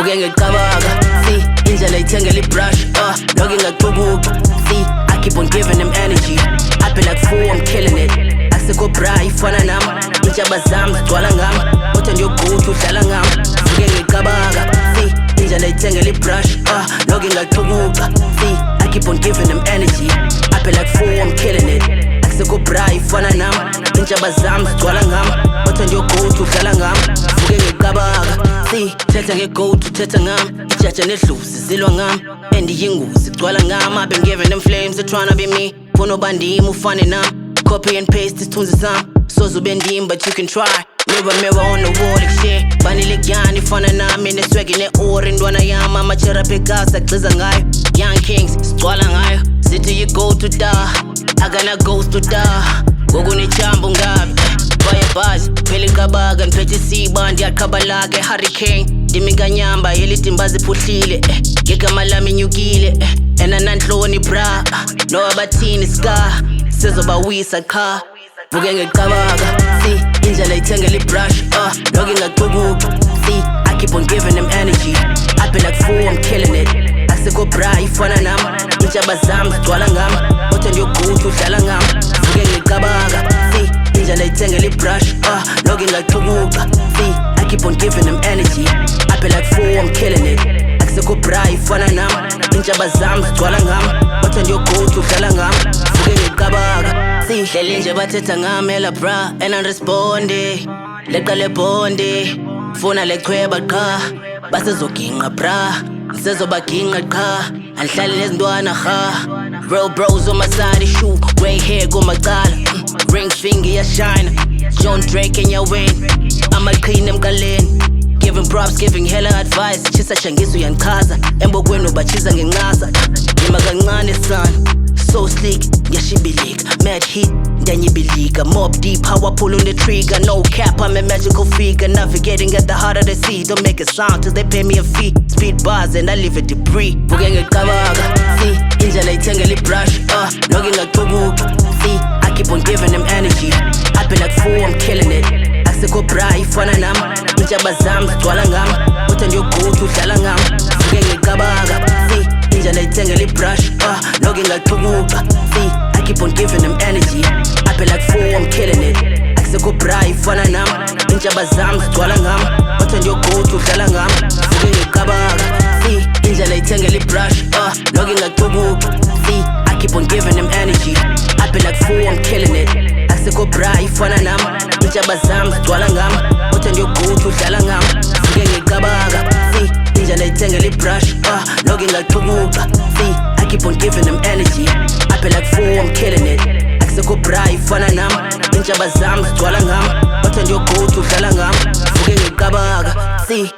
vuke ngicabanga, see indlela ithengela ibrush, noke ngacukuka, see I keep on giving them energy, I be like fool, I'm killing it, asekho bra ifana nami, intshaba zami zigcwala ngami, kodwa ndiyoguthi udlala ngami, vuke ngicabanga, see indlela ithengela ibrush, noke ngacukuka, see I keep on giving them energy, I be like fool, I'm killing it, asekho bra ifana nami, intshaba zami zigcwala ngami, kodwa ndiyoguthi udlala ngami, vuke ngicabanga, see thetha nge-goat uthetha ngami, ijaja nedlozi zilwa ngami, endiyingozi igcwala ngami, I've been giving them flames, they're tryna be me, funa uba ndimi ufane nami, copy and paste isithunzi sami, soze ube ndimi but you can try, mirror on the wall shit, banile gyani ifana nami, neswegi ne-ori ntwana yami, amachera pegasa agxiza ngayo, young kings sigcwala ngayo, sithi yi-go to da, akana goes to da, ngoku nejambo ngabi, vaya bhazi, phela icabanga, niphethe isiba ndiyaqhabalaka e-hurricane, ndimi kanyamba yelitimba ziphuhlile, ngegama lami inyukile, enanantloni bra, noba bathini ska, sizobawisa qha, vuke ngicabanga, see indlela ithengela ibrush, noke ngacukuka, see I keep on giving them energy, I be like fool, I'm killing it, asekho bra ifana nami, intshaba zami zigcwala ngami, kodwa ndiyoguthi udlala ngami, vuke ngicabanga, see indlela ithengela ibrush, noke ngacukuka, see I keep on giving them energy, I be like fool, I'm killing it, asekho bra ifana nami, intshaba zami zigcwala ngami, kodwa ndiyoguthi udlala ngami, vuke ngicabanga, see hleli nje bathetha ngami ela bra, enanresponde, leqa lebonde, funa lechweba qha, basezoginqa bra, ngisezobaginqa qha, andihlali nezintwana ha, real bros on my side, shoe, grey hair kumacala, ring finger iyashine, John Drake enyaweni, amaqhina emqaleni, giving props, giving hella advice, chisa shangiso uyandichaza, embokweni ubachiza ngencasa, ngima kancane sana, so sleek, ngiyashibilika, mad heat, ndanyibilika, mob deep, how I pull on the trigger, no cap, I'm a magical figure, navigating at the heart of the sea, don't make a sound till they pay me a fee, speed bars and I leave a debris, vuke ngicabanga, see indlela ithengela ibrush, noke ngacukuka, see I keep on giving them energy, I be like fool, I'm killing it, asekho bra ifana nami, intshaba zami zigcwala ngami, kodwa ndiyoguthi udlala ngami, vuke ngicabanga, see indlela ithengela ibrush, noke ngacukuka, see I keep on giving them energy, I be like fool, I'm killing it, asekho bra ifana nami, intshaba zami zigcwala ngami, kodwa ndiyoguthi udlala ngami, vuke ngicabanga, see indlela ithengela ibrush, noke ngacukuka, see I keep on giving them energy, I be like fool, I'm killing it, asekho bra ifana nami, intshaba zami zigcwala ngami, kodwa ndiyoguthi udlala ngami, vuke ngicabanga, see indlela ithengela ibrush, noke ngacukuka, see I keep on giving them energy, I be like fool, I'm killing it, asekho bra ifana nami, intshaba zami zigcwala ngami, kodwa ndiyoguthi udlala ngami, vuke ngicabanga, see